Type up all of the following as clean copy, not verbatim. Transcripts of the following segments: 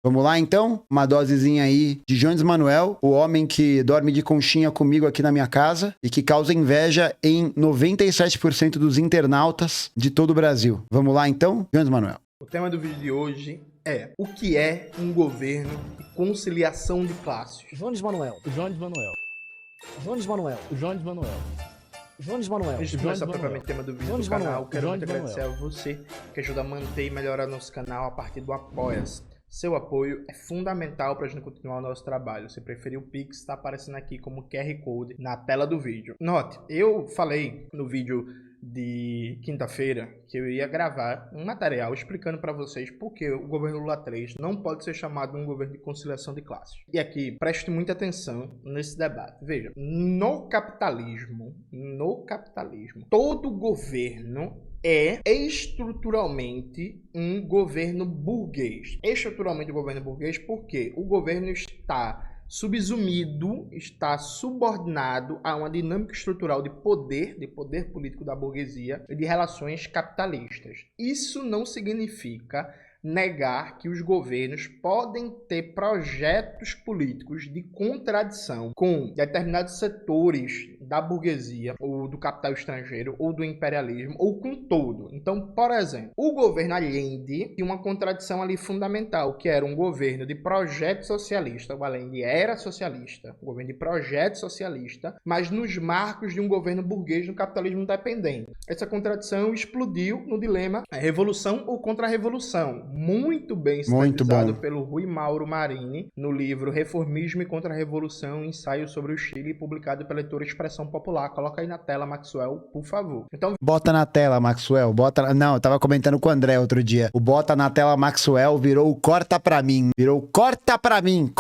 Vamos lá então? Uma dosezinha aí de Jones Manuel, o homem que dorme de conchinha comigo aqui na minha casa e que causa inveja em 97% dos internautas de todo o Brasil. Vamos lá então? Jones Manuel. O tema do vídeo de hoje é: o que é um governo de conciliação de classes? Jones Manuel. Jones Manuel. Jones Manuel. Jones Manuel. Jones Manuel. Antes de começar propriamente o tema do vídeo do canal, quero muito agradecer a você que ajuda a manter e melhorar nosso canal a partir do Apoia-se. Seu apoio é fundamental para a gente continuar o nosso trabalho. Se preferir, o Pix está aparecendo aqui como QR Code na tela do vídeo. Note, eu falei no vídeo de quinta-feira que eu ia gravar um material explicando para vocês por que o governo Lula 3 não pode ser chamado de um governo de conciliação de classes. E aqui, preste muita atenção nesse debate. Veja, no capitalismo, todo governo é estruturalmente um governo burguês. Estruturalmente um governo burguês porque o governo está subsumido, está subordinado a uma dinâmica estrutural de poder político da burguesia e de relações capitalistas. Isso não significa negar que os governos podem ter projetos políticos de contradição com determinados setores da burguesia, ou do capital estrangeiro, ou do imperialismo, ou com todo. Então, por exemplo, o governo Allende tinha uma contradição ali fundamental, que era um governo de projeto socialista. O Allende era socialista, um governo de projeto socialista, mas nos marcos de um governo burguês no capitalismo dependente. Essa contradição explodiu no dilema revolução ou contra-revolução, muito bem sintetizado pelo Rui Mauro Marini no livro Reformismo e Contra-Revolução, ensaio sobre o Chile, publicado pela editora Expressão Popular. Coloca aí na tela, Maxwell, por favor. Então, bota na tela, Maxwell. Não, eu tava comentando com o André outro dia. O bota na tela, Maxwell, virou o corta pra mim. Virou corta pra mim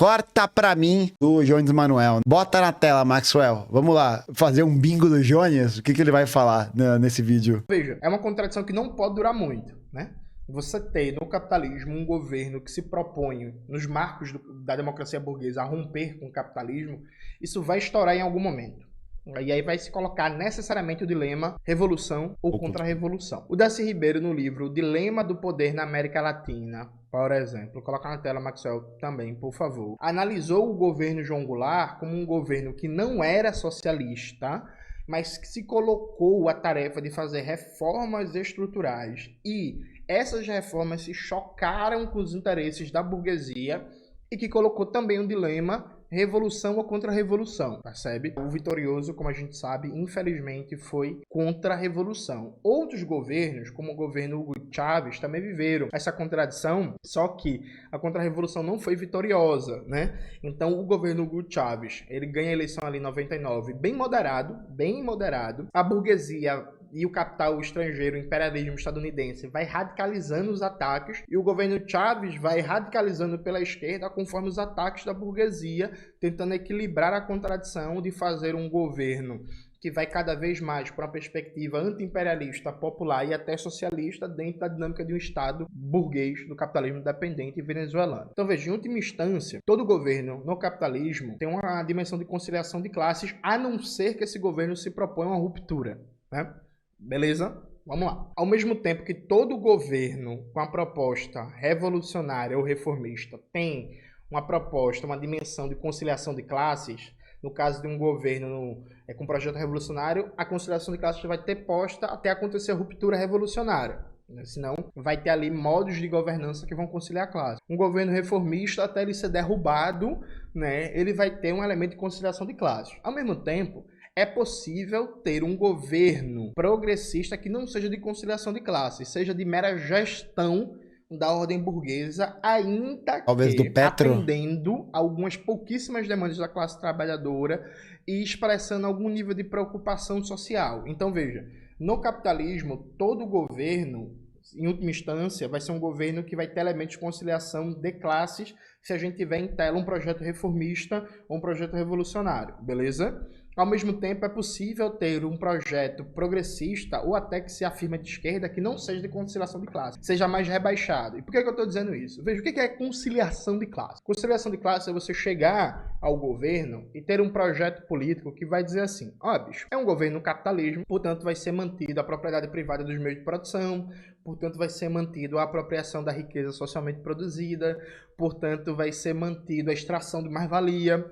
do Jones Manuel. Bota na tela, Maxwell. Vamos lá, fazer um bingo do Jones? O que ele vai falar nesse vídeo? Veja, é uma contradição que não pode durar muito, né? Você tem no capitalismo um governo que se propõe, nos marcos da democracia burguesa, a romper com o capitalismo, isso vai estourar em algum momento. E aí vai se colocar necessariamente o dilema revolução ou contra-revolução. O Darcy Ribeiro, no livro O Dilema do Poder na América Latina, por exemplo, coloca na tela, Maxwell, também, por favor, analisou o governo João Goulart como um governo que não era socialista, mas que se colocou a tarefa de fazer reformas estruturais. E essas reformas se chocaram com os interesses da burguesia e que colocou também um dilema revolução ou contra-revolução, percebe? O vitorioso, como a gente sabe, infelizmente foi contra-revolução. Outros governos, como o governo Hugo Chávez, também viveram essa contradição, só que a contra-revolução não foi vitoriosa, né? Então o governo Hugo Chávez, ele ganha a eleição ali em 99, bem moderado. A burguesia e o capital estrangeiro, o imperialismo estadunidense, vai radicalizando os ataques e o governo Chávez vai radicalizando pela esquerda conforme os ataques da burguesia, tentando equilibrar a contradição de fazer um governo que vai cada vez mais para uma perspectiva anti-imperialista, popular e até socialista dentro da dinâmica de um Estado burguês do capitalismo dependente venezuelano. Então veja, em última instância, todo governo no capitalismo tem uma dimensão de conciliação de classes, a não ser que esse governo se proponha uma ruptura, né? Beleza? Vamos lá. Ao mesmo tempo que todo governo com a proposta revolucionária ou reformista tem uma proposta, uma dimensão de conciliação de classes, no caso de um governo com projeto revolucionário, a conciliação de classes vai ter posta até acontecer a ruptura revolucionária. Senão, vai ter ali modos de governança que vão conciliar a classe. Um governo reformista, até ele ser derrubado, né, ele vai ter um elemento de conciliação de classes. Ao mesmo tempo, é possível ter um governo progressista que não seja de conciliação de classes, seja de mera gestão da ordem burguesa, ainda talvez que do Petro, atendendo algumas pouquíssimas demandas da classe trabalhadora e expressando algum nível de preocupação social. Então veja, no capitalismo, todo governo, em última instância, vai ser um governo que vai ter elementos de conciliação de classes se a gente tiver em tela um projeto reformista ou um projeto revolucionário, beleza? Ao mesmo tempo, é possível ter um projeto progressista ou até que se afirma de esquerda que não seja de conciliação de classe, seja mais rebaixado. E por que eu estou dizendo isso? Veja, o que é conciliação de classe? Conciliação de classe é você chegar ao governo e ter um projeto político que vai dizer assim, ó, bicho, é um governo capitalismo, portanto vai ser mantida a propriedade privada dos meios de produção, portanto vai ser mantido a apropriação da riqueza socialmente produzida, portanto vai ser mantido a extração de mais-valia,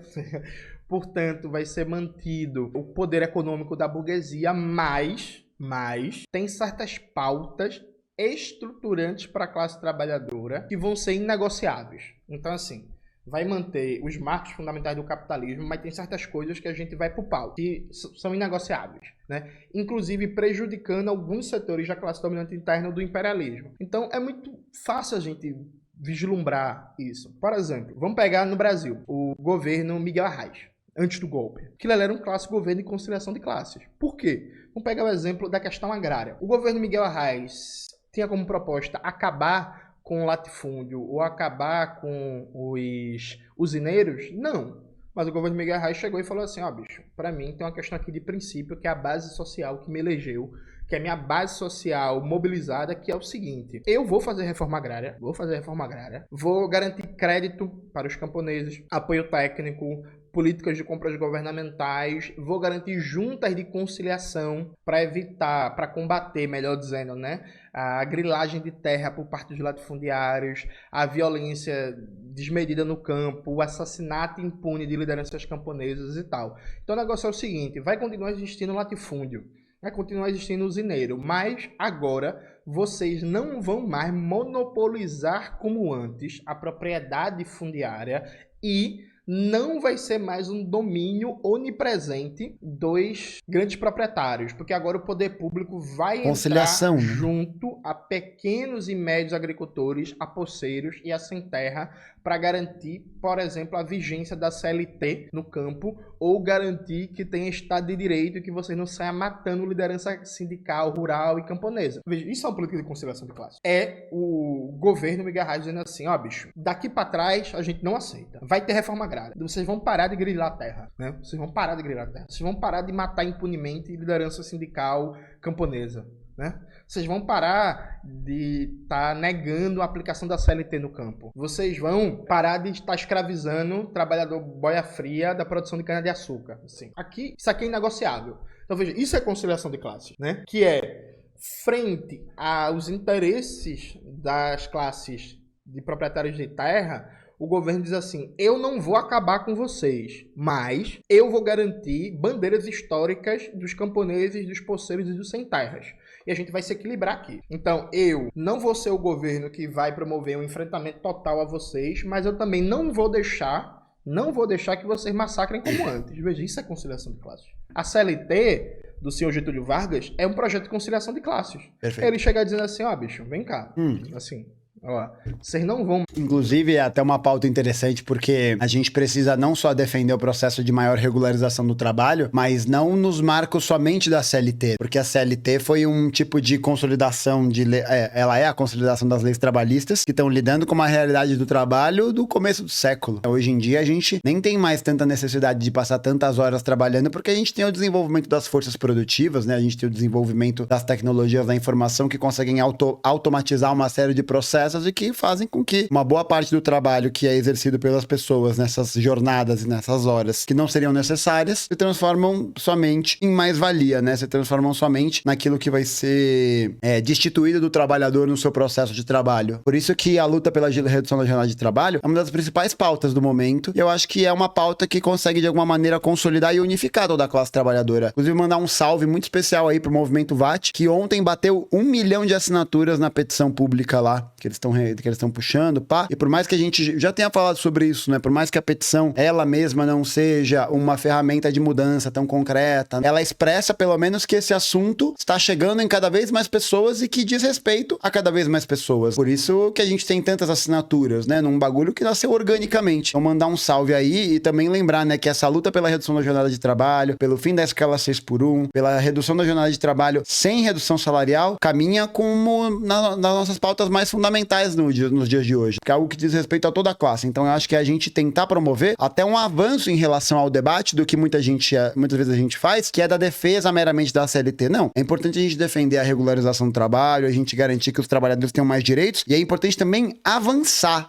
portanto vai ser mantido o poder econômico da burguesia, mas tem certas pautas estruturantes para a classe trabalhadora que vão ser inegociáveis. Então, assim, vai manter os marcos fundamentais do capitalismo, mas tem certas coisas que a gente vai pro pau, que são inegociáveis, né? Inclusive prejudicando alguns setores da classe dominante interna do imperialismo. Então, é muito fácil a gente vislumbrar isso. Por exemplo, vamos pegar no Brasil o governo Miguel Arraes, antes do golpe. Aquilo era um clássico governo de conciliação de classes. Por quê? Vamos pegar o exemplo da questão agrária. O governo Miguel Arraes tinha como proposta acabar com o latifúndio ou acabar com os usineiros? Não. Mas o governo Miguel Arraes chegou e falou assim, ó, bicho, pra mim tem uma questão aqui de princípio, que é a base social que me elegeu, que é a minha base social mobilizada, que é o seguinte: eu vou fazer reforma agrária, vou garantir crédito para os camponeses, apoio técnico, políticas de compras governamentais, vou garantir juntas de conciliação para evitar, para combater, melhor dizendo, né, a grilagem de terra por parte dos latifundiários, a violência desmedida no campo, o assassinato impune de lideranças camponesas e tal. Então o negócio é o seguinte: vai continuar existindo latifúndio, vai continuar existindo usineiro, mas agora vocês não vão mais monopolizar como antes a propriedade fundiária e não vai ser mais um domínio onipresente dos grandes proprietários, porque agora o poder público vai entrar junto a pequenos e médios agricultores, a poceiros e a sem terra, para garantir, por exemplo, a vigência da CLT no campo, ou garantir que tenha Estado de Direito e que vocês não saiam matando liderança sindical, rural e camponesa. Veja, isso é uma política de conciliação de classe. É o governo Miguel Arraes dizendo assim, ó, bicho, daqui para trás a gente não aceita. Vai ter reforma agrária. Vocês vão parar de grilar a terra, né? Vocês vão parar de grilar a terra. Vocês vão parar de matar impunemente liderança sindical camponesa, né? Vocês vão parar de estar negando a aplicação da CLT no campo. Vocês vão parar de estar escravizando o trabalhador boia fria da produção de cana-de-açúcar. Assim. Isso aqui é inegociável. Então, veja, isso é conciliação de classes, né? Que é frente aos interesses das classes de proprietários de terra. O governo diz assim, eu não vou acabar com vocês, mas eu vou garantir bandeiras históricas dos camponeses, dos poceiros e dos sem-terras. E a gente vai se equilibrar aqui. Então, eu não vou ser o governo que vai promover um enfrentamento total a vocês, mas eu também não vou deixar que vocês massacrem como antes. Veja, isso é conciliação de classes. A CLT do senhor Getúlio Vargas é um projeto de conciliação de classes. Perfeito. Ele chega dizendo assim, ó, bicho, vem cá. Assim... Ó, vocês não vão... Inclusive, é até uma pauta interessante, porque a gente precisa não só defender o processo de maior regularização do trabalho, mas não nos marcos somente da CLT, porque a CLT foi um tipo de consolidação de lei, ela é a consolidação das leis trabalhistas que estão lidando com uma realidade do trabalho do começo do século. Hoje em dia, a gente nem tem mais tanta necessidade de passar tantas horas trabalhando, porque a gente tem o desenvolvimento das forças produtivas, né? A gente tem o desenvolvimento das tecnologias da informação que conseguem automatizar uma série de processos e que fazem com que uma boa parte do trabalho que é exercido pelas pessoas nessas jornadas e nessas horas que não seriam necessárias se transformam somente em mais-valia, né? Se transformam somente naquilo que vai ser destituído do trabalhador no seu processo de trabalho. Por isso que a luta pela redução da jornada de trabalho é uma das principais pautas do momento. E eu acho que é uma pauta que consegue de alguma maneira consolidar e unificar toda a classe trabalhadora. Inclusive mandar um salve muito especial aí pro Movimento VAT, que ontem bateu 1 milhão de assinaturas na petição pública lá, que eles estão puxando, pá. E por mais que a gente já tenha falado sobre isso, né? Por mais que a petição, ela mesma não seja uma ferramenta de mudança tão concreta, ela expressa pelo menos que esse assunto está chegando em cada vez mais pessoas e que diz respeito a cada vez mais pessoas. Por isso que a gente tem tantas assinaturas, né? Num bagulho que nasceu organicamente. Então mandar um salve aí e também lembrar, né? Que essa luta pela redução da jornada de trabalho, pelo fim da escala 6x1, pela redução da jornada de trabalho sem redução salarial, caminha como nas nossas pautas mais fundamentais nos dias de hoje, que é algo que diz respeito a toda a classe. Então eu acho que a gente tentar promover até um avanço em relação ao debate do que muitas vezes a gente faz, que é da defesa meramente da CLT. Não, é importante a gente defender a regularização do trabalho, a gente garantir que os trabalhadores tenham mais direitos, e é importante também avançar,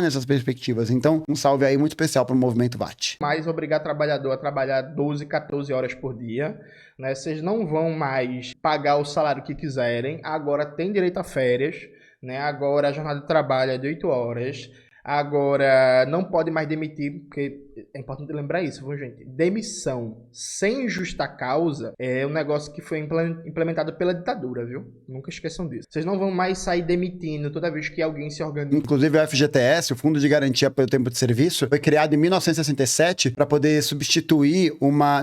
nessas perspectivas. Então, um salve aí muito especial para o Movimento VAT. Mais obrigar o trabalhador a trabalhar 12, 14 horas por dia, né? Vocês não vão mais pagar o salário que quiserem, agora tem direito a férias, né? Agora a jornada de trabalho é de 8 horas, agora não pode mais demitir, porque é importante lembrar isso, viu, gente? Demissão sem justa causa é um negócio que foi implementado pela ditadura, viu? Nunca esqueçam disso. Vocês não vão mais sair demitindo toda vez que alguém se organiza. Inclusive o FGTS, o Fundo de Garantia pelo Tempo de Serviço, foi criado em 1967 para poder substituir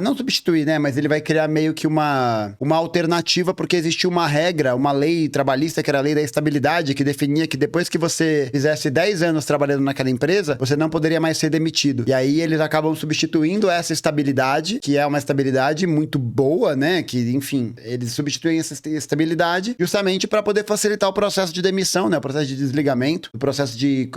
não substituir, né? Mas ele vai criar meio que uma alternativa, porque existia uma regra, uma lei trabalhista, que era a lei da estabilidade, que definia que depois que você fizesse 10 anos trabalhando naquela empresa, você não poderia mais ser demitido. E aí eles acabam substituindo essa estabilidade, que é uma estabilidade muito boa, né? Que, enfim, eles substituem essa estabilidade justamente para poder facilitar o processo de demissão, né? O processo de desligamento, o processo de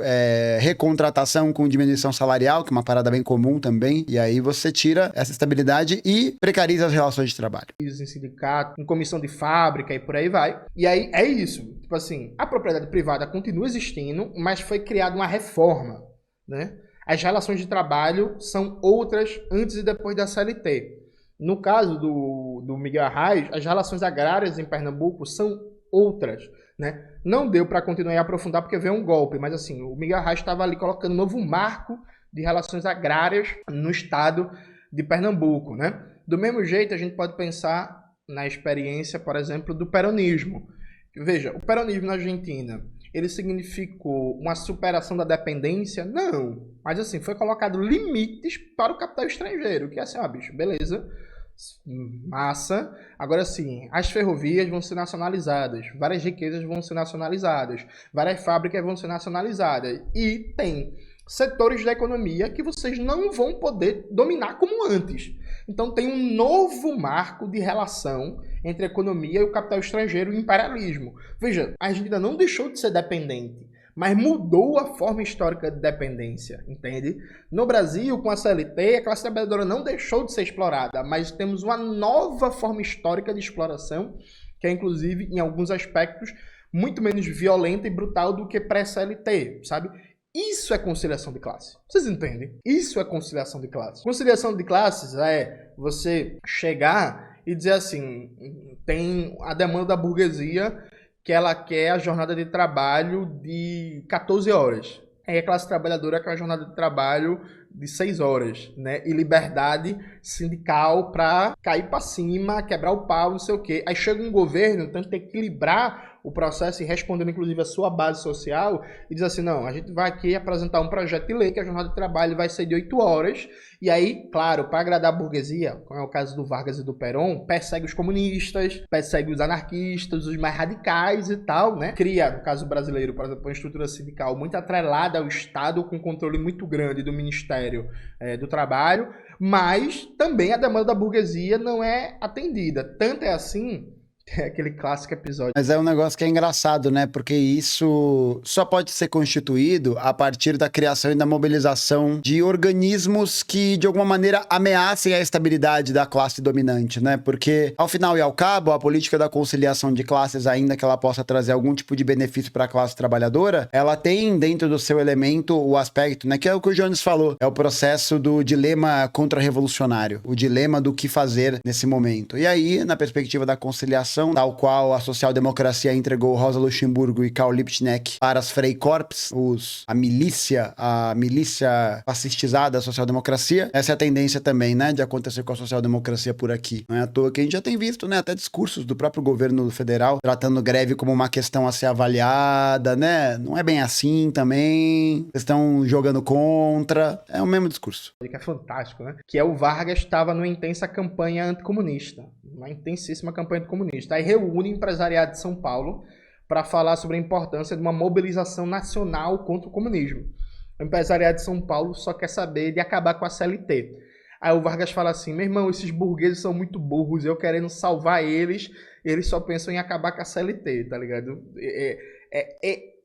recontratação com diminuição salarial, que é uma parada bem comum também. E aí você tira essa estabilidade e precariza as relações de trabalho. Em sindicato, em comissão de fábrica e por aí vai. E aí é isso. Tipo assim, a propriedade privada continua existindo, mas foi criada uma reforma, né? As relações de trabalho são outras antes e depois da CLT. No caso do Miguel Arraes, as relações agrárias em Pernambuco são outras, né? Não deu para continuar e aprofundar porque veio um golpe, mas assim, o Miguel Arraes estava ali colocando um novo marco de relações agrárias no estado de Pernambuco, né? Do mesmo jeito, a gente pode pensar na experiência, por exemplo, do peronismo. Veja, o peronismo na Argentina, ele significou uma superação da dependência? Não. Mas assim, foi colocado limites para o capital estrangeiro, que é assim, bicho, beleza, massa. Agora sim, as ferrovias vão ser nacionalizadas, várias riquezas vão ser nacionalizadas, várias fábricas vão ser nacionalizadas. E tem setores da economia que vocês não vão poder dominar como antes. Então tem um novo marco de relação entre a economia e o capital estrangeiro e o imperialismo. Veja, a Argentina não deixou de ser dependente, mas mudou a forma histórica de dependência, entende? No Brasil, com a CLT, a classe trabalhadora não deixou de ser explorada, mas temos uma nova forma histórica de exploração, que é inclusive, em alguns aspectos, muito menos violenta e brutal do que pré-CLT, sabe? Isso é conciliação de classe. Vocês entendem? Isso é conciliação de classe. Conciliação de classes é você chegar e dizer assim, tem a demanda da burguesia que ela quer a jornada de trabalho de 14 horas. Aí a classe trabalhadora quer a jornada de trabalho de 6 horas, né? E liberdade sindical para cair para cima, quebrar o pau, não sei o quê. Aí chega um governo tentando equilibrar o processo e respondendo inclusive a sua base social e diz assim, não, a gente vai aqui apresentar um projeto de lei que a jornada de trabalho vai ser de 8 horas e aí, claro, para agradar a burguesia, como é o caso do Vargas e do Perón, persegue os comunistas, persegue os anarquistas, os mais radicais e tal, né? Cria, no caso brasileiro, por exemplo, uma estrutura sindical muito atrelada ao Estado com controle muito grande do Ministério do Trabalho, mas também a demanda da burguesia não é atendida. Tanto é assim... É aquele clássico episódio. Mas é um negócio que é engraçado, né? Porque isso só pode ser constituído a partir da criação e da mobilização de organismos que, de alguma maneira, ameacem a estabilidade da classe dominante, né? Porque, ao final e ao cabo, a política da conciliação de classes, ainda que ela possa trazer algum tipo de benefício para a classe trabalhadora, ela tem dentro do seu elemento o aspecto, né? Que é o que o Jones falou, é o processo do dilema contra-revolucionário, o dilema do que fazer nesse momento. E aí, na perspectiva da conciliação, tal qual a social-democracia entregou Rosa Luxemburgo e Karl Liebknecht para as Freikorps, a milícia fascistizada da social-democracia. Essa é a tendência também, né, de acontecer com a social-democracia por aqui. Não é à toa que a gente já tem visto, né, até discursos do próprio governo federal tratando greve como uma questão a ser avaliada, né? Não é bem assim também. Eles estão jogando contra. É o mesmo discurso. Que é fantástico, né? Que é o Vargas estava numa intensa campanha anticomunista. Uma intensíssima campanha anticomunista. Aí reúne o empresariado de São Paulo para falar sobre a importância de uma mobilização nacional contra o comunismo. O empresariado de São Paulo só quer saber de acabar com a CLT. Aí o Vargas fala assim, meu irmão, esses burgueses são muito burros, eu querendo salvar eles só pensam em acabar com a CLT, tá ligado?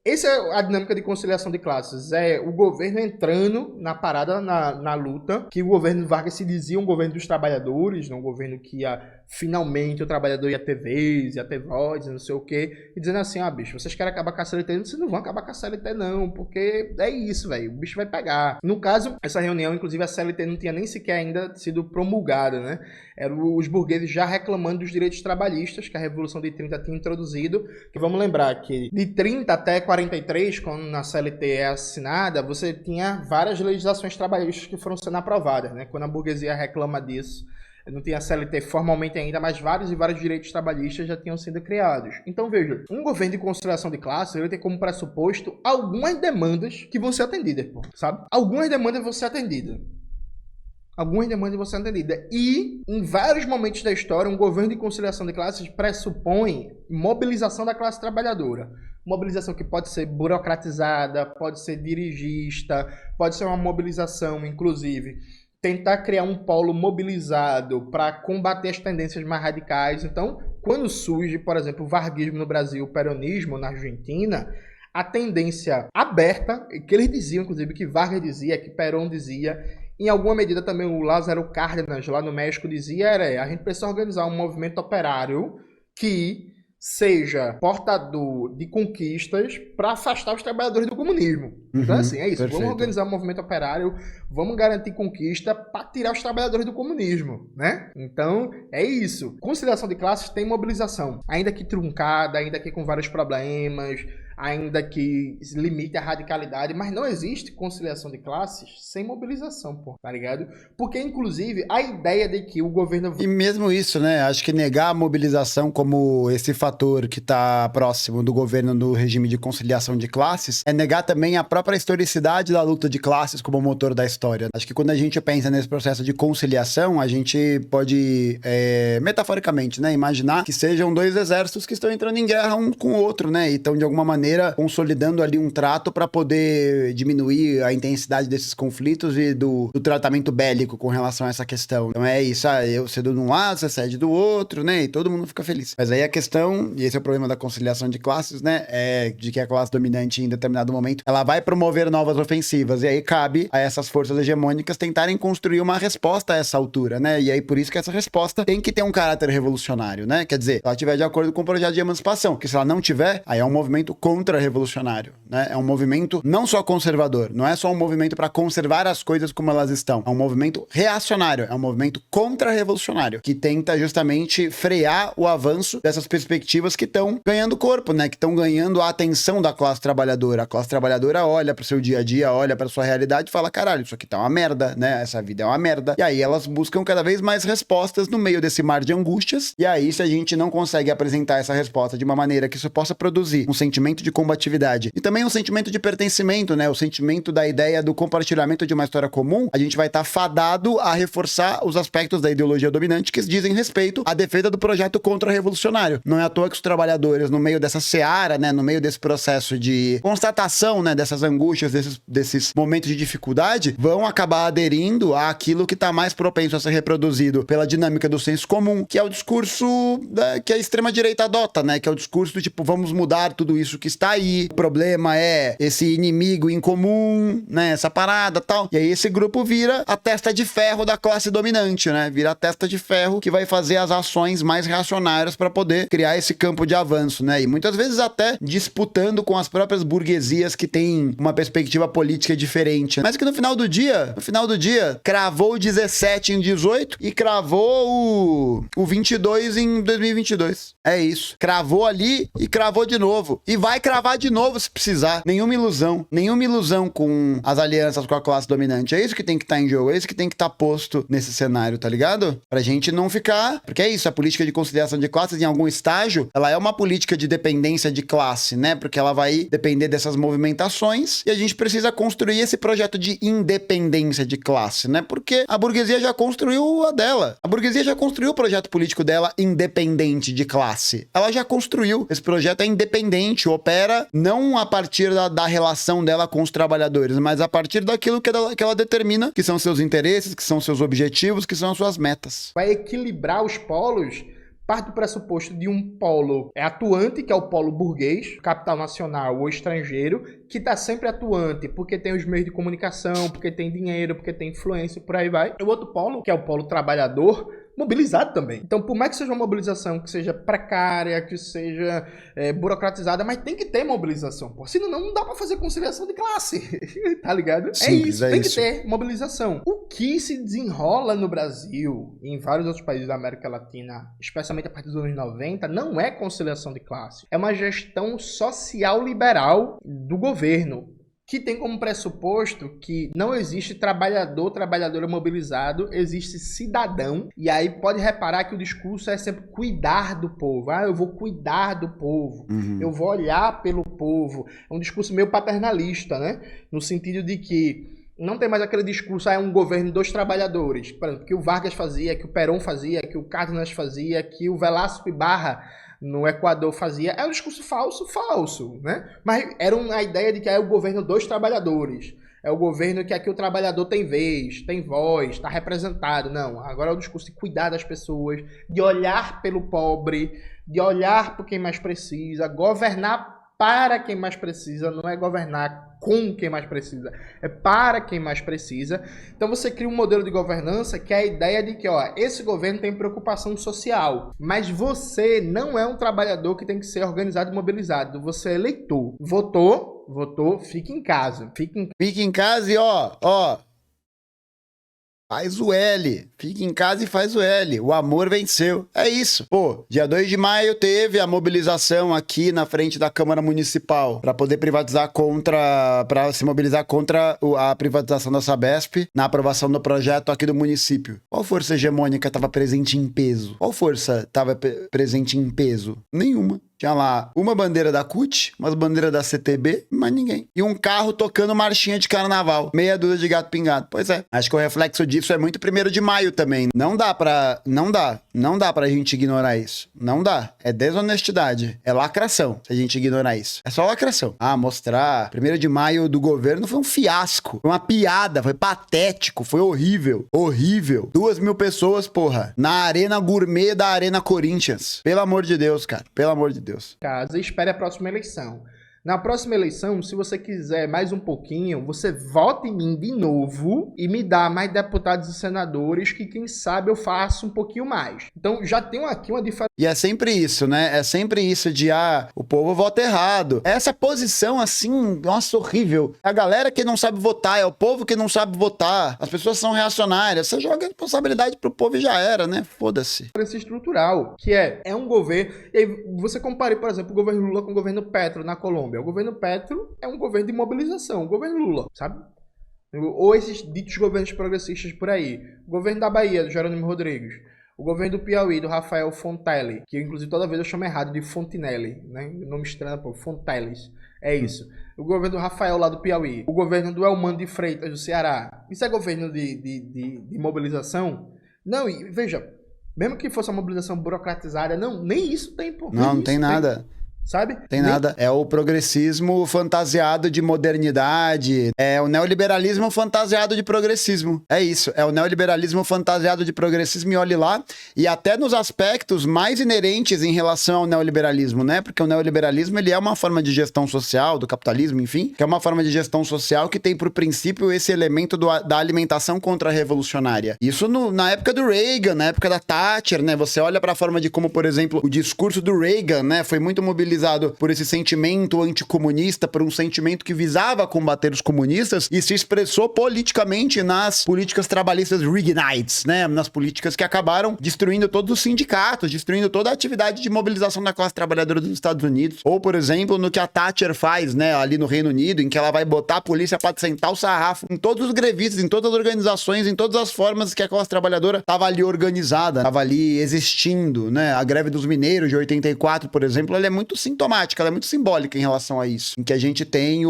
Essa é a dinâmica de conciliação de classes, é o governo entrando na parada, na luta, que o governo Vargas se dizia um governo dos trabalhadores, um governo que ia finalmente o trabalhador ia ter vez, ia ter voz, não sei o quê, e dizendo assim, bicho, vocês querem acabar com a CLT? Vocês não vão acabar com a CLT não, porque é isso, velho, o bicho vai pegar. No caso, essa reunião, inclusive, a CLT não tinha nem sequer ainda sido promulgada, né? Eram os burgueses já reclamando dos direitos trabalhistas que a Revolução de 30 tinha introduzido, que vamos lembrar que de 30 até 43, quando a CLT é assinada, você tinha várias legislações trabalhistas que foram sendo aprovadas, né? Quando a burguesia reclama disso, não tinha a CLT formalmente ainda, mas vários e vários direitos trabalhistas já tinham sido criados. Então, veja, um governo de conciliação de classes ele tem como pressuposto algumas demandas que vão ser atendidas, sabe? Algumas demandas vão ser atendidas. E, em vários momentos da história, um governo de conciliação de classes pressupõe mobilização da classe trabalhadora. Mobilização que pode ser burocratizada, pode ser dirigista, pode ser uma mobilização, inclusive, tentar criar um polo mobilizado para combater as tendências mais radicais. Então, quando surge, por exemplo, o varguismo no Brasil, o peronismo na Argentina, a tendência aberta, que eles diziam, inclusive, que Vargas dizia, que Perón dizia, em alguma medida também o Lázaro Cárdenas, lá no México, dizia, a gente precisa organizar um movimento operário que seja portador de conquistas para afastar os trabalhadores do comunismo. Então, assim, é isso. Perfeito. Vamos organizar um movimento operário, vamos garantir conquista para tirar os trabalhadores do comunismo, né? Então, é isso. Conciliação de classes tem mobilização, ainda que truncada, ainda que com vários problemas, ainda que limite a radicalidade, mas não existe conciliação de classes sem mobilização, tá ligado? Porque, inclusive, a ideia de que o governo... E mesmo isso, né? Acho que negar a mobilização como esse fator que tá próximo do governo no regime de conciliação de classes é negar também a própria historicidade da luta de classes como motor da história. Acho que quando a gente pensa nesse processo de conciliação, a gente pode, metaforicamente, né, imaginar que sejam dois exércitos que estão entrando em guerra um com o outro, né? E estão, de alguma maneira, consolidando ali um trato para poder diminuir a intensidade desses conflitos e do tratamento bélico com relação a essa questão. Então é isso, eu cedo de um lado, você cede do outro, né? E todo mundo fica feliz. Mas aí a questão, e esse é o problema da conciliação de classes, né? É de que a classe dominante, em determinado momento, ela vai promover novas ofensivas. E aí cabe a essas forças hegemônicas tentarem construir uma resposta a essa altura, né? E aí por isso que essa resposta tem que ter um caráter revolucionário, né? Quer dizer, se ela estiver de acordo com o projeto de emancipação, porque se ela não tiver, aí é um movimento contra-revolucionário, né? É um movimento não só conservador, não é só um movimento para conservar as coisas como elas estão, é um movimento reacionário, é um movimento contra-revolucionário, que tenta justamente frear o avanço dessas perspectivas que estão ganhando corpo, né? Que estão ganhando a atenção da classe trabalhadora. A classe trabalhadora olha pro seu dia a dia, olha pra sua realidade e fala, caralho, isso aqui tá uma merda, né? Essa vida é uma merda. E aí elas buscam cada vez mais respostas no meio desse mar de angústias. E aí, se a gente não consegue apresentar essa resposta de uma maneira que isso possa produzir um sentimento de combatividade e também um sentimento de pertencimento, né? O sentimento da ideia do compartilhamento de uma história comum, a gente vai estar fadado a reforçar os aspectos da ideologia dominante que dizem respeito à defesa do projeto contra-revolucionário. Não é à toa que os trabalhadores, no meio dessa seara, né? No meio desse processo de constatação, né? Dessas angústias, desses momentos de dificuldade, vão acabar aderindo àquilo que está mais propenso a ser reproduzido pela dinâmica do senso comum, que é o discurso que a extrema-direita adota, né? Que é o discurso do tipo, vamos mudar tudo isso que está aí, o problema é esse inimigo em comum, né? Essa parada e tal. E aí esse grupo vira a testa de ferro da classe dominante, né? Vira a testa de ferro que vai fazer as ações mais reacionárias para poder criar esse campo de avanço, né? E muitas vezes até disputando com as próprias burguesias que têm uma perspectiva política diferente. Mas que no final do dia, cravou o 17 em 18 e cravou o 22 em 2022. É isso. Cravou ali e cravou de novo. E vai cravar de novo se precisar. Nenhuma ilusão com as alianças com a classe dominante. É isso que tem que estar em jogo, é isso que tem que estar posto nesse cenário, tá ligado? Pra gente não ficar... Porque é isso, a política de conciliação de classes, em algum estágio, ela é uma política de dependência de classe, né? Porque ela vai depender dessas movimentações e a gente precisa construir esse projeto de independência de classe, né? Porque a burguesia já construiu a dela. A burguesia já construiu o projeto político dela independente de classe. Ela já construiu. Esse projeto é independente, opera não a partir da relação dela com os trabalhadores, mas a partir daquilo que ela determina, que são seus interesses, que são seus objetivos, que são as suas metas. Vai equilibrar os polos, parte do pressuposto de um polo atuante, que é o polo burguês, capital nacional ou estrangeiro, que está sempre atuante, porque tem os meios de comunicação, porque tem dinheiro, porque tem influência, por aí vai. O outro polo, que é o polo trabalhador, mobilizado também. Então, por mais que seja uma mobilização que seja precária, que seja burocratizada, mas tem que ter mobilização, pô. Senão não dá pra fazer conciliação de classe, tá ligado? Simples, tem que ter mobilização. O que se desenrola no Brasil e em vários outros países da América Latina, especialmente a partir dos anos 90, não é conciliação de classe. É uma gestão social liberal do governo, que tem como pressuposto que não existe trabalhador, trabalhadora mobilizado, existe cidadão. E aí pode reparar que o discurso é sempre cuidar do povo. Eu vou cuidar do povo, eu vou olhar pelo povo. É um discurso meio paternalista, né? No sentido de que não tem mais aquele discurso, é um governo dos trabalhadores. Por exemplo, que o Vargas fazia, que o Perón fazia, que o Cárdenas fazia, que o Velásco Ibarra no Equador fazia. É um discurso falso, né? Mas era a ideia de que é o governo dos trabalhadores. É o governo que aqui o trabalhador tem vez, tem voz, está representado. Não, agora é o discurso de cuidar das pessoas, de olhar pelo pobre, de olhar por quem mais precisa, governar para quem mais precisa, não é governar com quem mais precisa, é para quem mais precisa. Então você cria um modelo de governança que é a ideia de que, esse governo tem preocupação social, mas você não é um trabalhador que tem que ser organizado e mobilizado, você é eleitor. Votou, fica em casa. Fica em casa e faz o L. Fica em casa e faz o L. O amor venceu. É isso. Pô, dia 2 de maio teve a mobilização aqui na frente da Câmara Municipal para poder para se mobilizar contra a privatização da Sabesp na aprovação do projeto aqui do município. Qual força hegemônica estava presente em peso? Qual força estava presente em peso? Nenhuma. Tinha lá uma bandeira da CUT, umas bandeiras da CTB, mas ninguém. E um carro tocando marchinha de carnaval. Meia dúzia de gato pingado. Pois é. Acho que o reflexo disso é muito 1º de maio também. Não dá pra gente ignorar isso. Não dá. É desonestidade. É lacração se a gente ignorar isso. É só lacração. Mostrar 1º de maio do governo foi um fiasco. Foi uma piada. Foi patético. Foi horrível. Horrível. 2.000 pessoas, porra. Na arena gourmet da Arena Corinthians. Pelo amor de Deus, cara. Pelo amor de Deus. Casa e espere a próxima eleição. Na próxima eleição, se você quiser mais um pouquinho, você vota em mim de novo e me dá mais deputados e senadores que, quem sabe, eu faço um pouquinho mais. Então, já tenho aqui uma diferença. E é sempre isso, né? É sempre isso de, o povo vota errado. Essa posição, assim, nossa, horrível. É a galera que não sabe votar, é o povo que não sabe votar. As pessoas são reacionárias. Você joga a responsabilidade pro povo e já era, né? Foda-se. Diferença estrutural, que é um governo... E aí, você compare, por exemplo, o governo Lula com o governo Petro na Colômbia. O governo Petro é um governo de mobilização, o governo Lula, sabe? Ou esses ditos governos progressistas por aí. O governo da Bahia, do Jerônimo Rodrigues. O governo do Piauí, do Rafael Fontelli, que inclusive toda vez eu chamo errado de Fontinelli, né? O nome estranho, Fonteles. É isso. O governo do Rafael lá do Piauí. O governo do Elmano de Freitas, do Ceará. Isso é governo de mobilização? Não, e veja, mesmo que fosse uma mobilização burocratizada, nem isso tem, pô. Não tem nada. Sabe? Tem nada. É o progressismo fantasiado de modernidade. É o neoliberalismo fantasiado de progressismo. É isso. É o neoliberalismo fantasiado de progressismo e olhe lá. E até nos aspectos mais inerentes em relação ao neoliberalismo, né? Porque o neoliberalismo, ele é uma forma de gestão social, do capitalismo, enfim, que é uma forma de gestão social que tem por princípio esse elemento da alimentação contra-revolucionária. Isso na época do Reagan, na época da Thatcher, né? Você olha para a forma de como, por exemplo, o discurso do Reagan, né? Foi muito mobilizado por esse sentimento anticomunista, por um sentimento que visava combater os comunistas e se expressou politicamente nas políticas trabalhistas Reaganites, né? Nas políticas que acabaram destruindo todos os sindicatos, destruindo toda a atividade de mobilização da classe trabalhadora dos Estados Unidos. Ou, por exemplo, no que a Thatcher faz, né? Ali no Reino Unido, em que ela vai botar a polícia para sentar o sarrafo em todos os grevistas, em todas as organizações, em todas as formas que a classe trabalhadora estava ali organizada, estava ali existindo, né? A greve dos mineiros de 84, por exemplo, ela é muito sintomática, ela é muito simbólica em relação a isso. Em que a gente tem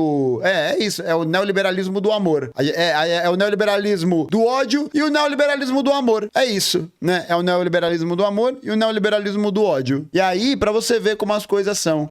isso, é o neoliberalismo do amor. É o neoliberalismo do ódio e o neoliberalismo do amor. É isso, né? É o neoliberalismo do amor e o neoliberalismo do ódio. E aí, pra você ver como as coisas são.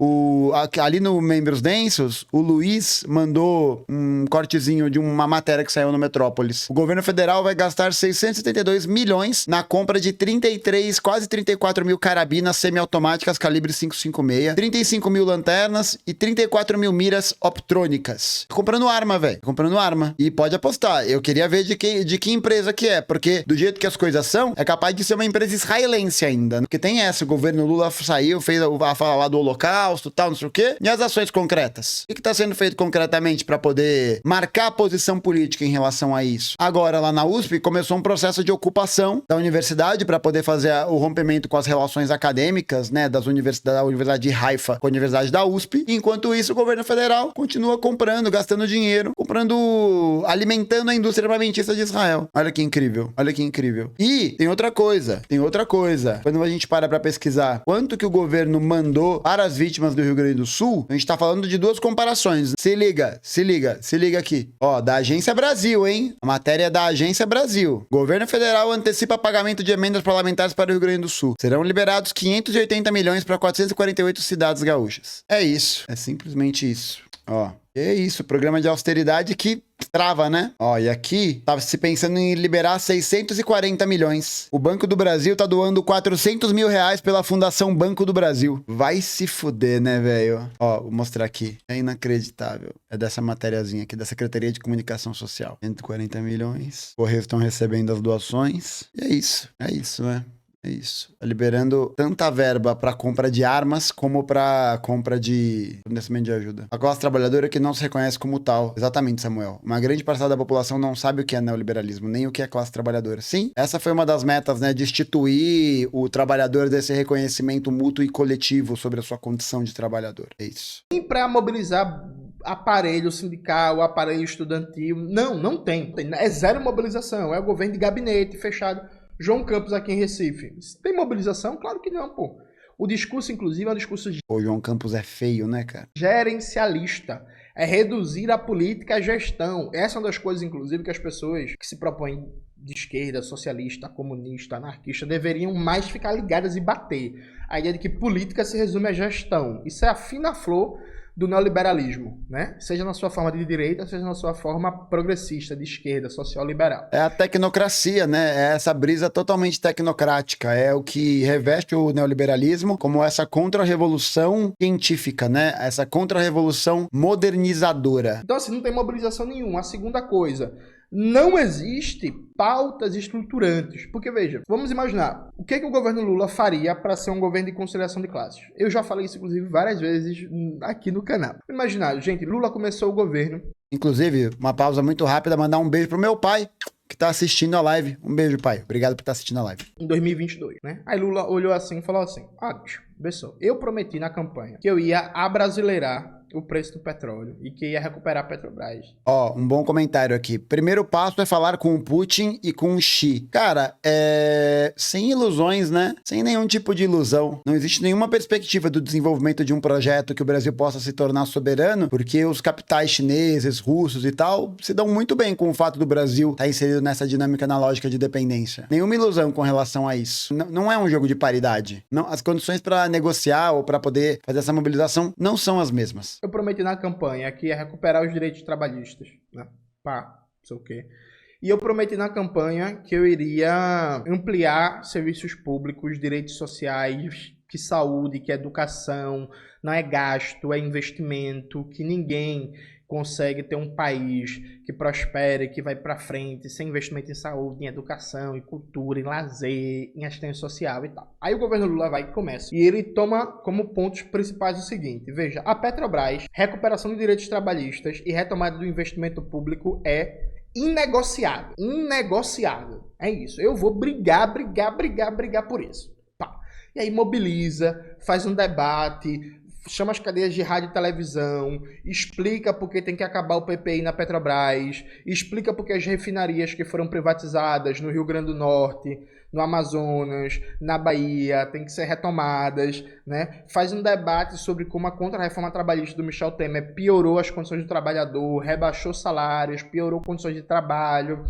Ali no Membros Densos, o Luiz mandou um cortezinho de uma matéria que saiu no Metrópolis. O governo federal vai gastar 672 milhões na compra de 33, quase 34 mil carabinas semiautomáticas calibre 5.56, 35 mil lanternas e 34 mil miras optrônicas. Comprando arma, velho. Comprando arma. E pode apostar. Eu queria ver de que empresa que é, porque do jeito que as coisas são, é capaz de ser uma empresa israelense ainda. Porque tem essa, o governo Lula saiu, fez a fala lá do Holocausto, tal, não sei o quê. E as ações concretas? O que está sendo feito concretamente para poder marcar a posição política em relação a isso? Agora, lá na USP, começou um processo de ocupação da universidade para poder fazer o rompimento com as relações acadêmicas, né, da Universidade de Haifa com a Universidade da USP. E, enquanto isso, o governo federal continua comprando, gastando dinheiro, alimentando a indústria armamentista de Israel. Olha que incrível, olha que incrível. E tem outra coisa. Quando a gente para pesquisar quanto que o governo mandou para as vítimas do Rio Grande do Sul, a gente tá falando de duas comparações. Se liga aqui. Ó, da Agência Brasil, hein? A matéria é da Agência Brasil. Governo federal antecipa pagamento de emendas parlamentares para o Rio Grande do Sul. Serão liberados 580 milhões para 448 cidades gaúchas. É isso. É simplesmente isso. Ó. É isso, programa de austeridade que trava, né? Ó, e aqui tava se pensando em liberar 640 milhões. O Banco do Brasil tá doando 400 mil reais pela Fundação Banco do Brasil. Vai se fuder, né, velho? Ó, vou mostrar aqui. É inacreditável. É dessa matériazinha aqui, da Secretaria de Comunicação Social. 140 milhões. Correios estão recebendo as doações. E é isso, né? É isso. Tá liberando tanta verba para compra de armas como para compra de fornecimento de ajuda. A classe trabalhadora que não se reconhece como tal. Exatamente, Samuel. Uma grande parcela da população não sabe o que é neoliberalismo, nem o que é classe trabalhadora. Sim, essa foi uma das metas, né? De instituir o trabalhador desse reconhecimento mútuo e coletivo sobre a sua condição de trabalhador. É isso. E para mobilizar aparelho sindical, aparelho estudantil, não tem. É zero mobilização. É o governo de gabinete fechado. João Campos aqui em Recife. Tem mobilização? Claro que não, pô. O discurso, inclusive, é um discurso Pô, João Campos é feio, né, cara? gerencialista. É reduzir a política à gestão. Essa é uma das coisas, inclusive, que as pessoas que se propõem de esquerda, socialista, comunista, anarquista, deveriam mais ficar ligadas e bater. A ideia de que política se resume à gestão. Isso é a fina flor do neoliberalismo, né? Seja na sua forma de direita, seja na sua forma progressista, de esquerda, social-liberal. É a tecnocracia, né? É essa brisa totalmente tecnocrática. É o que reveste o neoliberalismo como essa contra-revolução científica, né? Essa contra-revolução modernizadora. Então, assim, não tem mobilização nenhuma. A segunda coisa, não existe pautas estruturantes. Porque, veja, vamos imaginar, o que o governo Lula faria para ser um governo de conciliação de classes? Eu já falei isso, inclusive, várias vezes aqui no canal. Imaginar, gente, Lula começou o governo. Inclusive, uma pausa muito rápida, mandar um beijo pro meu pai, que tá assistindo a live. Um beijo, pai. Obrigado por estar assistindo a live. Em 2022, né? Aí Lula olhou assim e falou assim, bicho, pessoal, eu prometi na campanha que eu ia abrasileirar o preço do petróleo e que ia recuperar a Petrobras. Ó, um bom comentário aqui. Primeiro passo é falar com o Putin e com o Xi. Cara, sem ilusões, né? Sem nenhum tipo de ilusão. Não existe nenhuma perspectiva do desenvolvimento de um projeto que o Brasil possa se tornar soberano, porque os capitais chineses, russos e tal, se dão muito bem com o fato do Brasil estar inserido nessa dinâmica analógica de dependência. Nenhuma ilusão com relação a isso. Não é um jogo de paridade. Não, as condições para negociar ou para poder fazer essa mobilização não são as mesmas. Eu prometi na campanha que ia recuperar os direitos trabalhistas, né? Pá, não sei o quê. E eu prometi na campanha que eu iria ampliar serviços públicos, direitos sociais, que saúde, que educação, não é gasto, é investimento, que ninguém consegue ter um país que prospere, que vai para frente, sem investimento em saúde, em educação, em cultura, em lazer, em assistência social e tal. Aí o governo Lula vai e começa. E ele toma como pontos principais o seguinte, veja, a Petrobras, recuperação de direitos trabalhistas e retomada do investimento público é inegociável. Inegociável. É isso. Eu vou brigar por isso. Pá. E aí mobiliza, faz um debate, chama as cadeias de rádio e televisão, explica por que tem que acabar o PPI na Petrobras, explica por que as refinarias que foram privatizadas no Rio Grande do Norte, no Amazonas, na Bahia, tem que ser retomadas, né? Faz um debate sobre como a contra-reforma trabalhista do Michel Temer piorou as condições do trabalhador, rebaixou salários, piorou condições de trabalho,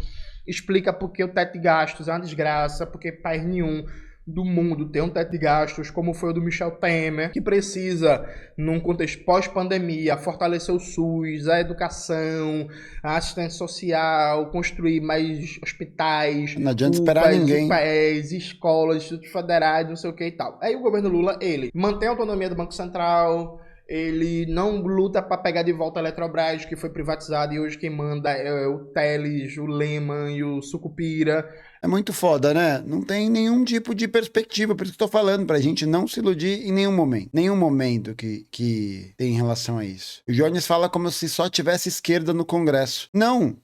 explica por que o teto de gastos é uma desgraça, porque país nenhum do mundo tem um teto de gastos, como foi o do Michel Temer, que precisa, num contexto pós-pandemia, fortalecer o SUS, a educação, a assistência social, construir mais hospitais, Não adianta esperar ninguém. UPAs, escolas, institutos federais, não sei o que e tal. Aí o governo Lula, ele mantém a autonomia do Banco Central, ele não luta para pegar de volta a Eletrobras, que foi privatizada e hoje quem manda é o Teles, o Lehman e o Sucupira. É muito foda, né? Não tem nenhum tipo de perspectiva, por isso que eu tô falando, pra gente não se iludir em nenhum momento. Nenhum momento que tem em relação a isso. O Jones fala como se só tivesse esquerda no Congresso. Não.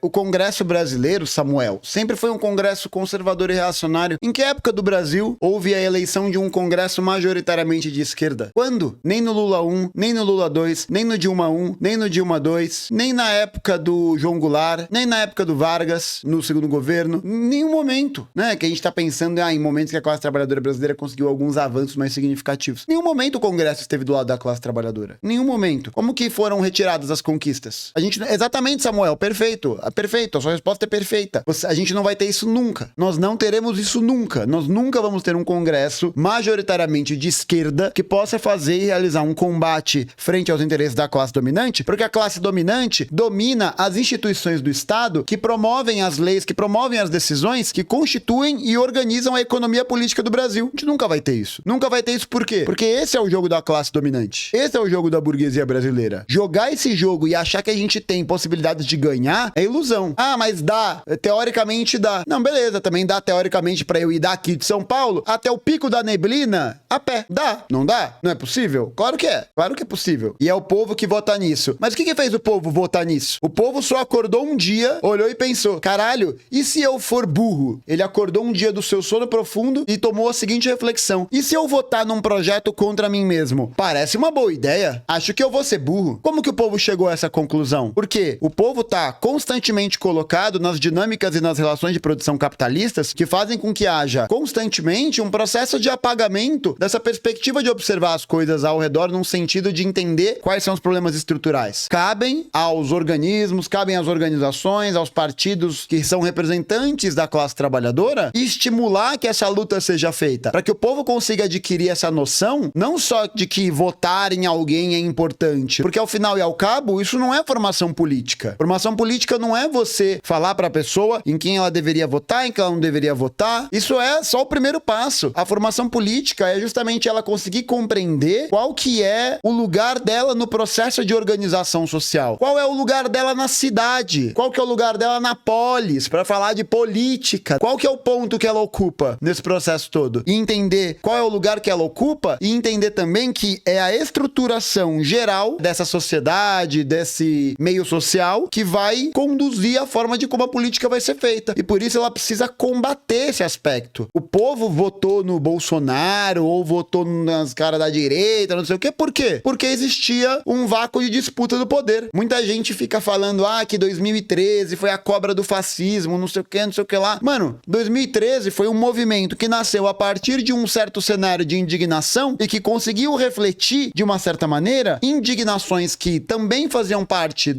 O Congresso brasileiro, Samuel, sempre foi um Congresso conservador e reacionário. Em que época do Brasil houve a eleição de um Congresso majoritariamente de esquerda? Quando? Nem no Lula 1, nem no Lula 2, nem no Dilma 1, nem no Dilma 2, nem na época do João Goulart, nem na época do Vargas, no segundo governo, em nenhum momento, né? Que a gente tá pensando em momentos que a classe trabalhadora brasileira conseguiu alguns avanços mais significativos. Em nenhum momento o Congresso esteve do lado da classe trabalhadora. Em nenhum momento. Como que foram retiradas as conquistas? Exatamente, Samuel, perfeito. Perfeito, a sua resposta é perfeita. A gente não vai ter isso nunca. Nós não teremos isso nunca. Nós nunca vamos ter um Congresso majoritariamente de esquerda que possa fazer e realizar um combate frente aos interesses da classe dominante, porque a classe dominante domina as instituições do Estado que promovem as leis, que promovem as decisões, que constituem e organizam a economia política do Brasil. A gente nunca vai ter isso. Nunca vai ter isso por quê? Porque esse é o jogo da classe dominante. Esse é o jogo da burguesia brasileira. Jogar esse jogo e achar que a gente tem possibilidades de ganhar é ilusão. Ah, mas dá. Teoricamente dá. Não, beleza. Também dá teoricamente pra eu ir daqui de São Paulo até o Pico da Neblina a pé. Dá. Não dá? Não é possível? Claro que é. Claro que é possível. E é o povo que vota nisso. Mas o que fez o povo votar nisso? O povo só acordou um dia, olhou e pensou, caralho, e se eu for burro? Ele acordou um dia do seu sono profundo e tomou a seguinte reflexão: e se eu votar num projeto contra mim mesmo? Parece uma boa ideia. Acho que eu vou ser burro. Como que o povo chegou a essa conclusão? Porque o povo tá constantemente colocado nas dinâmicas e nas relações de produção capitalistas que fazem com que haja constantemente um processo de apagamento dessa perspectiva de observar as coisas ao redor num sentido de entender quais são os problemas estruturais. Cabem aos organismos, cabem às organizações, aos partidos que são representantes da classe trabalhadora e estimular que essa luta seja feita, para que o povo consiga adquirir essa noção, não só de que votar em alguém é importante, porque ao final e ao cabo, isso não é formação política. Formação política não é você falar para a pessoa em quem ela deveria votar, em quem ela não deveria votar. Isso é só o primeiro passo. A formação política é justamente ela conseguir compreender qual que é o lugar dela no processo de organização social. Qual é o lugar dela na cidade? Qual que é o lugar dela na polis? Para falar de política. Qual que é o ponto que ela ocupa nesse processo todo? E entender qual é o lugar que ela ocupa e entender também que é a estruturação geral dessa sociedade, desse meio social, que vai conduzir a forma de como a política vai ser feita. E por isso ela precisa combater esse aspecto. O povo votou no Bolsonaro ou votou nas caras da direita, não sei o quê. Por quê? Porque existia um vácuo de disputa do poder. Muita gente fica falando, que 2013 foi a cobra do fascismo, não sei o que, não sei o que lá. Mano, 2013 foi um movimento que nasceu a partir de um certo cenário de indignação e que conseguiu refletir, de uma certa maneira, indignações que também faziam parte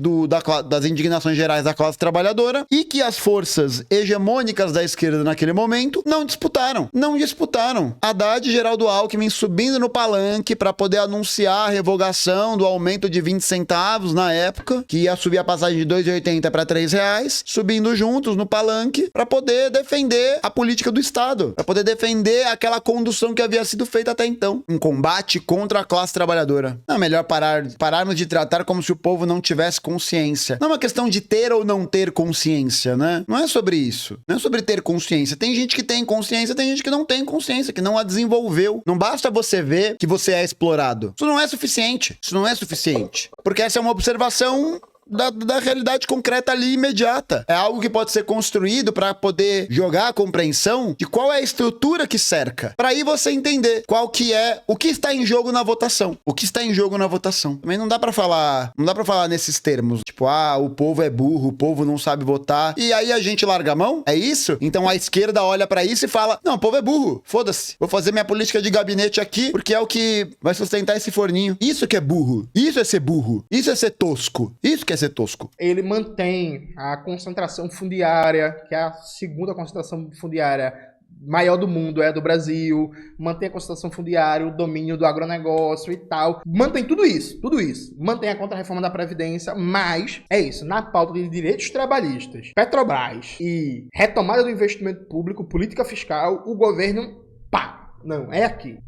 das indignações gerais da classe trabalhadora e que as forças hegemônicas da esquerda naquele momento não disputaram. Não disputaram. Haddad e Geraldo Alckmin subindo no palanque para poder anunciar a revogação do aumento de 20 centavos na época, que ia subir a passagem de R$ 2,80 para R$ 3, subindo juntos no palanque para poder defender a política do Estado, para poder defender aquela condução que havia sido feita até então, um combate contra a classe trabalhadora. Não é melhor pararmos de tratar como se o povo não tivesse consciência. Não é uma questão de ter ou não ter consciência, né? Não é sobre isso. Não é sobre ter consciência. Tem gente que tem consciência, tem gente que não tem consciência, que não a desenvolveu. Não basta você ver que você é explorado. Isso não é suficiente. Isso não é suficiente. Porque essa é uma observação da realidade concreta ali, imediata. É algo que pode ser construído para poder jogar a compreensão de qual é a estrutura que cerca. Para aí você entender qual que é o que está em jogo na votação. O que está em jogo na votação. Também não dá para falar nesses termos. Tipo, o povo é burro, o povo não sabe votar. E aí a gente larga a mão? É isso? Então a esquerda olha para isso e fala: não, o povo é burro. Foda-se. Vou fazer minha política de gabinete aqui porque é o que vai sustentar esse forninho. Isso que é burro. Isso é ser burro. Isso é ser tosco. Isso que é ser tosco. Ele mantém a concentração fundiária, que é a segunda concentração fundiária maior do mundo é a do Brasil, mantém a concentração fundiária, o domínio do agronegócio e tal. Mantém tudo isso. Mantém a contra-reforma da Previdência, mas é isso, na pauta de direitos trabalhistas, Petrobras e retomada do investimento público, política fiscal, o governo, pá, não, é aqui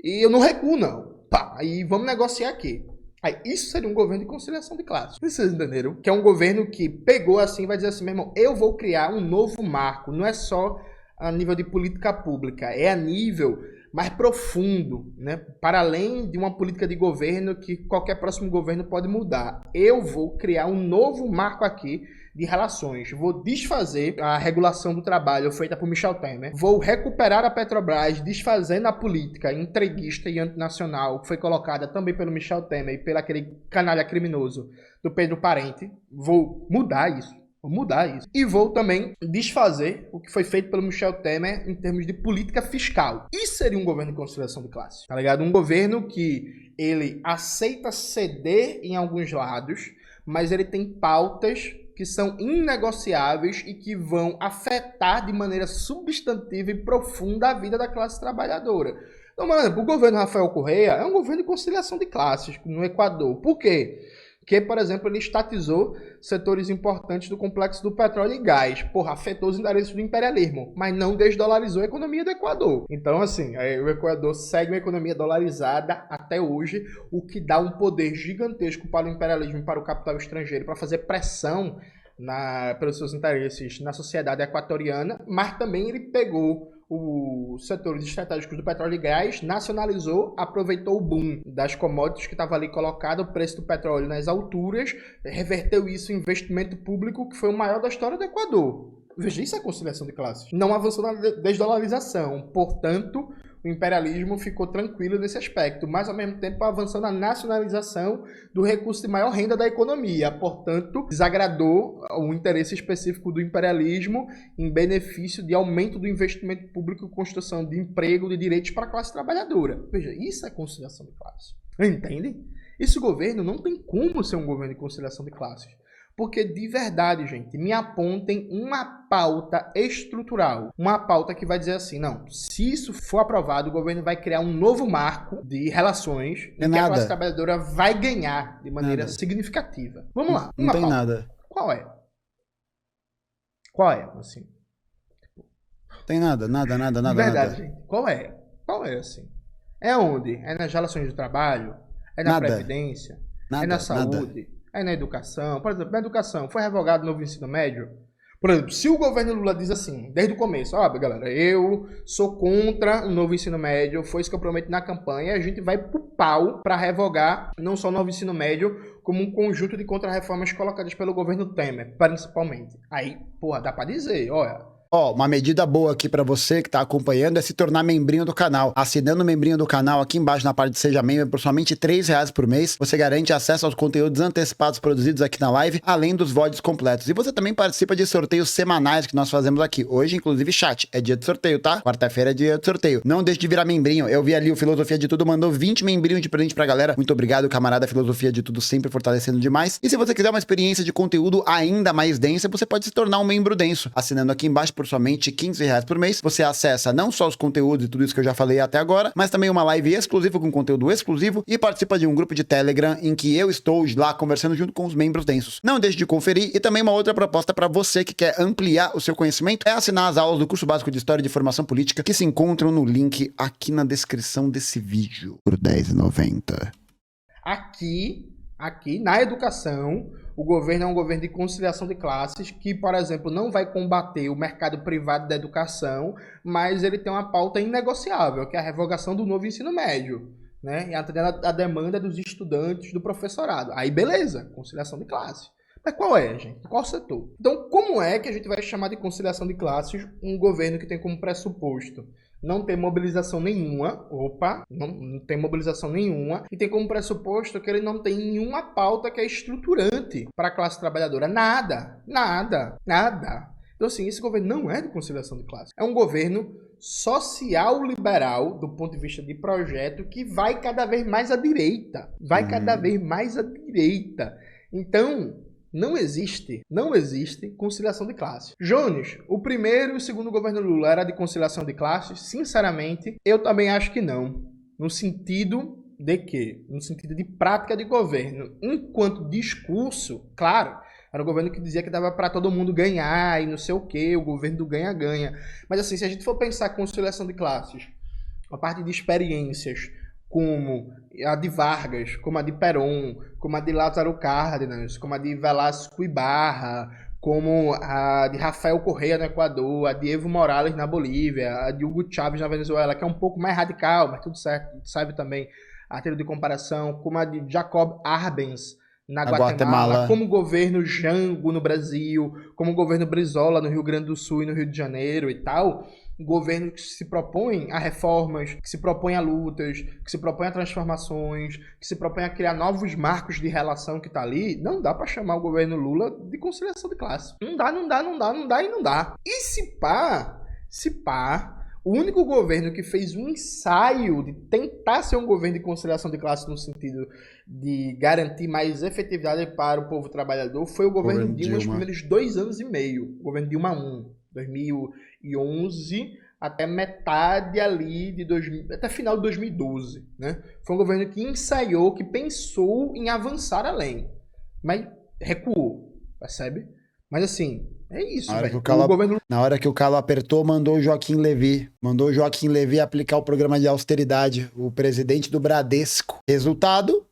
e eu não recuo não, pá, aí vamos negociar aqui. Aí, isso seria um governo de conciliação de classes. Vocês entenderam? Que é um governo que pegou assim e vai dizer assim, meu irmão, eu vou criar um novo marco. Não é só a nível de política pública, é a nível mais profundo, né? Para além de uma política de governo que qualquer próximo governo pode mudar. Eu vou criar um novo marco aqui de relações. Vou desfazer a regulação do trabalho feita por Michel Temer. Vou recuperar a Petrobras, desfazendo a política entreguista e antinacional que foi colocada também pelo Michel Temer e pelo aquele canalha criminoso do Pedro Parente. Vou mudar isso. E vou também desfazer o que foi feito pelo Michel Temer em termos de política fiscal. Isso seria um governo de conciliação de classe, tá ligado? Um governo que ele aceita ceder em alguns lados, mas ele tem pautas que são inegociáveis e que vão afetar de maneira substantiva e profunda a vida da classe trabalhadora. Então, por exemplo, o governo Rafael Correa é um governo de conciliação de classes no Equador. Por quê? Porque, por exemplo, ele estatizou setores importantes do complexo do petróleo e gás. Porra, afetou os interesses do imperialismo, mas não desdolarizou a economia do Equador. Então, assim, o Equador segue uma economia dolarizada até hoje, o que dá um poder gigantesco para o imperialismo e para o capital estrangeiro para fazer pressão pelos seus interesses na sociedade equatoriana, mas também ele pegou os setores estratégicos do petróleo e gás, nacionalizou, aproveitou o boom das commodities que estava ali colocado, o preço do petróleo nas alturas, reverteu isso em investimento público, que foi o maior da história do Equador. Veja, isso é conciliação de classes. Não avançou na desdolarização, portanto, o imperialismo ficou tranquilo nesse aspecto, mas ao mesmo tempo avançou na nacionalização do recurso de maior renda da economia, portanto, desagradou o interesse específico do imperialismo em benefício de aumento do investimento público e construção de emprego, de direitos para a classe trabalhadora. Veja, isso é conciliação de classes. Entende? Esse governo não tem como ser um governo de conciliação de classes. Porque, de verdade, gente, me apontem uma pauta estrutural. Uma pauta que vai dizer assim, não, se isso for aprovado, o governo vai criar um novo marco de relações em que a classe trabalhadora vai ganhar de maneira significativa. Vamos lá. Não tem pauta. nada. Qual é? Qual é, assim? Tem nada. De verdade, gente. Qual é? Qual é, assim? É onde? É nas relações de trabalho? É na Previdência? É na saúde? É na educação? Por exemplo, na educação, foi revogado o novo ensino médio? Por exemplo, se o governo Lula diz assim, desde o começo, ó, galera, eu sou contra o novo ensino médio, foi isso que eu prometi na campanha, a gente vai pro pau para revogar não só o novo ensino médio, como um conjunto de contra-reformas colocadas pelo governo Temer, principalmente. Aí, porra, dá pra dizer, olha... Ó, uma medida boa aqui pra você que tá acompanhando é se tornar membrinho do canal. Assinando o membrinho do canal aqui embaixo na parte de Seja Membro, por somente R$3 por mês, você garante acesso aos conteúdos antecipados produzidos aqui na live, além dos VODs completos. E você também participa de sorteios semanais que nós fazemos aqui. Hoje, inclusive, chat, é dia de sorteio, tá? Quarta-feira é dia de sorteio. Não deixe de virar membrinho. Eu vi ali o Filosofia de Tudo, mandou 20 membrinhos de presente pra galera. Muito obrigado, camarada Filosofia de Tudo, sempre fortalecendo demais. E se você quiser uma experiência de conteúdo ainda mais densa, você pode se tornar um membro denso. Assinando aqui embaixo por somente R$15 por mês, você acessa não só os conteúdos e tudo isso que eu já falei até agora, mas também uma live exclusiva com conteúdo exclusivo e participa de um grupo de Telegram em que eu estou lá conversando junto com os membros densos. Não deixe de conferir. E também uma outra proposta para você que quer ampliar o seu conhecimento é assinar as aulas do curso básico de História de Formação Política que se encontram no link aqui na descrição desse vídeo por R$10,90. Aqui na educação, o governo é um governo de conciliação de classes que, por exemplo, não vai combater o mercado privado da educação, mas ele tem uma pauta inegociável, que é a revogação do novo ensino médio, né? E atendendo a demanda dos estudantes, do professorado. Aí beleza, conciliação de classes. Mas qual é, gente? Qual setor? Então, como é que a gente vai chamar de conciliação de classes um governo que tem como pressuposto não ter mobilização nenhuma, não tem mobilização nenhuma, e tem como pressuposto que ele não tem nenhuma pauta que é estruturante para a classe trabalhadora. Nada. Então, assim, esse governo não é de conciliação de classe. É um governo social-liberal, do ponto de vista de projeto, que vai cada vez mais à direita. Então, Não existe conciliação de classes. Jones, o primeiro e o segundo governo Lula era de conciliação de classes? Sinceramente, eu também acho que não. No sentido de quê? No sentido de prática de governo. Enquanto discurso, claro, era um governo que dizia que dava para todo mundo ganhar e não sei o quê, o governo do ganha-ganha. Mas assim, se a gente for pensar conciliação de classes, a parte de experiências, como a de Vargas, como a de Perón, como a de Lázaro Cárdenas, como a de Velasco Ibarra, como a de Rafael Correa no Equador, a de Evo Morales na Bolívia, a de Hugo Chávez na Venezuela, que é um pouco mais radical, mas tudo certo, sabe também a título de comparação, como a de Jacob Arbenz na Guatemala, como o governo Jango no Brasil, como o governo Brizola no Rio Grande do Sul e no Rio de Janeiro e tal, governo que se propõe a reformas, que se propõe a lutas, que se propõe a transformações, que se propõe a criar novos marcos de relação que tá ali, não dá para chamar o governo Lula de conciliação de classe. Não dá. E se pá, o único governo que fez um ensaio de tentar ser um governo de conciliação de classe no sentido de garantir mais efetividade para o povo trabalhador foi o governo Dilma nos primeiros 2 anos e meio. O governo Dilma 1, 2011 até metade ali de até final de 2012, né? Foi um governo que ensaiou, que pensou em avançar além, mas recuou, percebe? Mas assim, é isso, velho. Na hora que o calo apertou, mandou o Joaquim Levy aplicar o programa de austeridade, o presidente do Bradesco. Resultado?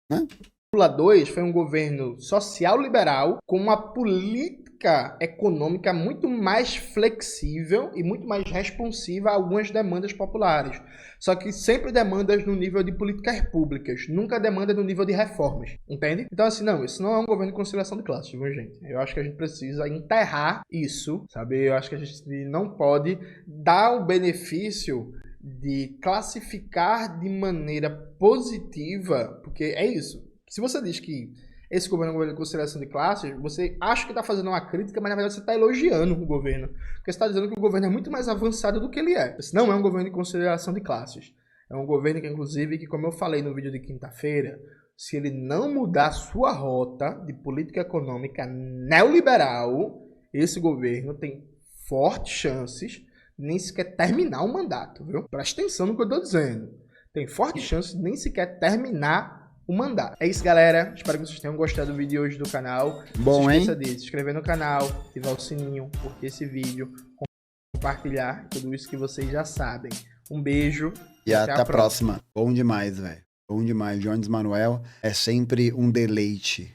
Né? Lula 2 foi um governo social-liberal com uma política econômica muito mais flexível e muito mais responsiva a algumas demandas populares. Só que sempre demandas no nível de políticas públicas, nunca demanda no nível de reformas, entende? Então assim, não, isso não é um governo de conciliação de classes, viu, gente? Eu acho que a gente precisa enterrar isso, sabe? Eu acho que a gente não pode dar o benefício de classificar de maneira positiva, porque é isso. Se você diz que esse governo é um governo de conciliação de classes, você acha que está fazendo uma crítica, mas na verdade você está elogiando o governo. Porque você está dizendo que o governo é muito mais avançado do que ele é. Esse não é um governo de conciliação de classes. É um governo que, inclusive, que como eu falei no vídeo de quinta-feira, se ele não mudar sua rota de política econômica neoliberal, esse governo tem fortes chances de nem sequer terminar o mandato, viu? Presta atenção no que eu estou dizendo. Tem fortes chances de nem sequer terminar o mandato. É isso, galera. Espero que vocês tenham gostado do vídeo de hoje do canal. Bom, não se esqueça de se inscrever no canal, ativar o sininho, curtir esse vídeo, compartilhar tudo isso que vocês já sabem. Um beijo e até a próxima. Bom demais, velho. Bom demais. Jones Manuel é sempre um deleite.